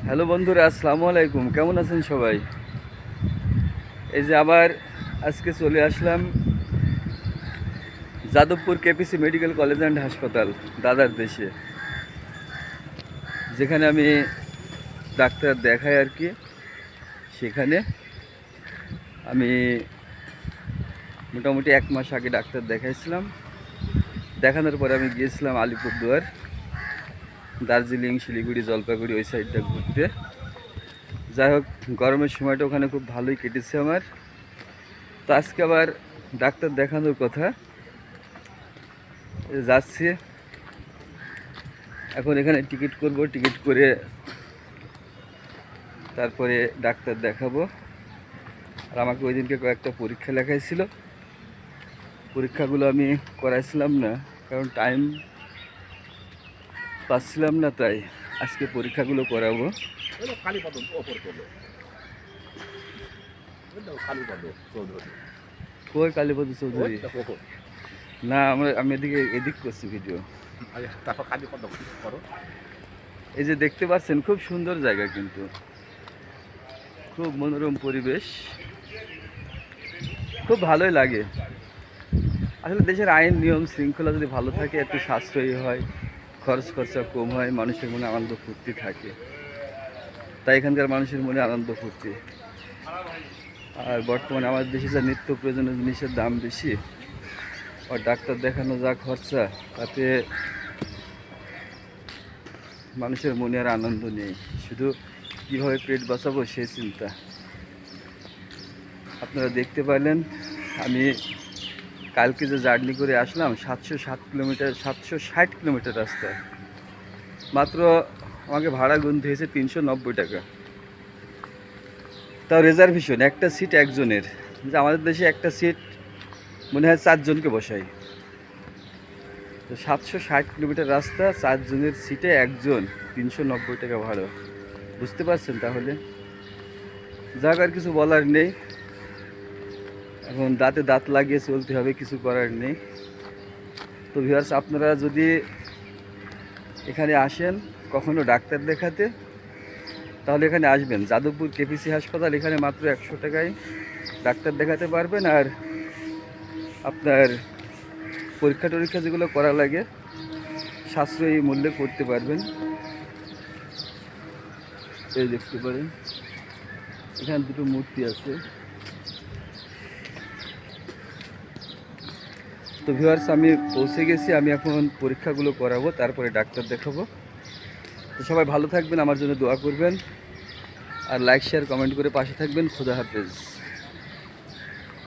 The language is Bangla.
হ্যালো বন্ধুরা, আসসালামু আলাইকুম। কেমন আছেন সবাই? এই যে আবার আজকে চলে আসলাম Jadavpur KPC medical college and হাসপাতাল, দাদার দেশে, যেখানে আমি ডাক্তার দেখাই আর কি। সেখানে আমি মোটামুটি 1 মাস আগে ডাক্তার দেখাইছিলাম। দেখানোর পরে আমি গিয়েছিলাম আলিপুরদুয়ার, দার্জিলিং, শিলিগুড়ি, জলপাইগুড়ি ওই সাইডটা ঘুরতে। যাই হোক, গরমের সময়টা ওখানে খুব ভালোই কেটেছে আমার। তো আজকে আবার ডাক্তার দেখানোর কথা, যাচ্ছি। এখন এখানে টিকিট করব, টিকিট করে তারপরে ডাক্তার দেখাবো। আর আমাকে ওই দিনকে কয়েকটা পরীক্ষা লেখাইছিল, পরীক্ষাগুলো আমি করাইছিলাম না, কারণ টাইম পাচ্ছিলাম না, তাই আজকে পরীক্ষাগুলো করাবো। কই কালীপদ চৌধুরী? না, আমি এদিক করছি ভিডিও। এই যে দেখতে পাচ্ছেন, খুব সুন্দর জায়গা, কিন্তু খুব মনোরম পরিবেশ, খুব ভালোই লাগে। আসলে দেশের আইন নিয়ম শৃঙ্খলা যদি ভালো থাকে, একটু সাশ্রয়ী হয়, খরচা কম হয়, মানুষের মনে আনন্দ ফুর্তি থাকে। তাই এখানকার মানুষের মনে আনন্দ ফুর্তি। আর বর্তমানে আমাদের দেশে যা নিত্য প্রয়োজনীয় জিনিসের দাম বেশি, আর ডাক্তার দেখানো যা খরচা, তাতে মানুষের মনে আর আনন্দ নেই, শুধু কীভাবে পেট বাঁচাবো সেই চিন্তা। আপনারা দেখতে পাইলেন আমি কালকে যে জার্নি করে আসলাম, 760 কিলোমিটার রাস্তা, মাত্র আমাকে ভাড়া গুনতে হয়েছে 390 টাকা। তাও রিজার্ভেশন, একটা সিট একজনের। যে আমাদের দেশে একটা সিট মনে হয় 4 জনকে বসাই। তো 760 কিলোমিটার রাস্তা, 4 জনের সিটে একজন, 390 টাকা ভাড়া। বুঝতে পারছেন তাহলে? যাক, আর কিছু বলার নেই, এখন দাঁতে দাঁত লাগিয়ে চলতে হবে, কিছু করার নেই। তো ভিউয়ার্স, আপনারা যদি এখানে আসেন কখনো ডাক্তার দেখাতে, তাহলে এখানে আসবেন, যাদবপুর কেপিসি হাসপাতাল। এখানে মাত্র 100 টাকায় ডাক্তার দেখাতে পারবেন, আর আপনার পরীক্ষা যেগুলো করা লাগে সাশ্রয়ী মূল্যে করতে পারবেন। এই দেখতে পারেন, এখানে দুটো মূর্তি আছে। তো ভিউয়ার্স, আমি পৌঁছে গেছি, আমি এখন পরীক্ষাগুলো করাবো, তারপরে ডাক্তার দেখাবো। তো সবাই ভালো থাকবেন, আমার জন্য দোয়া করবেন, আর লাইক শেয়ার কমেন্ট করে পাশে থাকবেন। খোদা হাফেজ।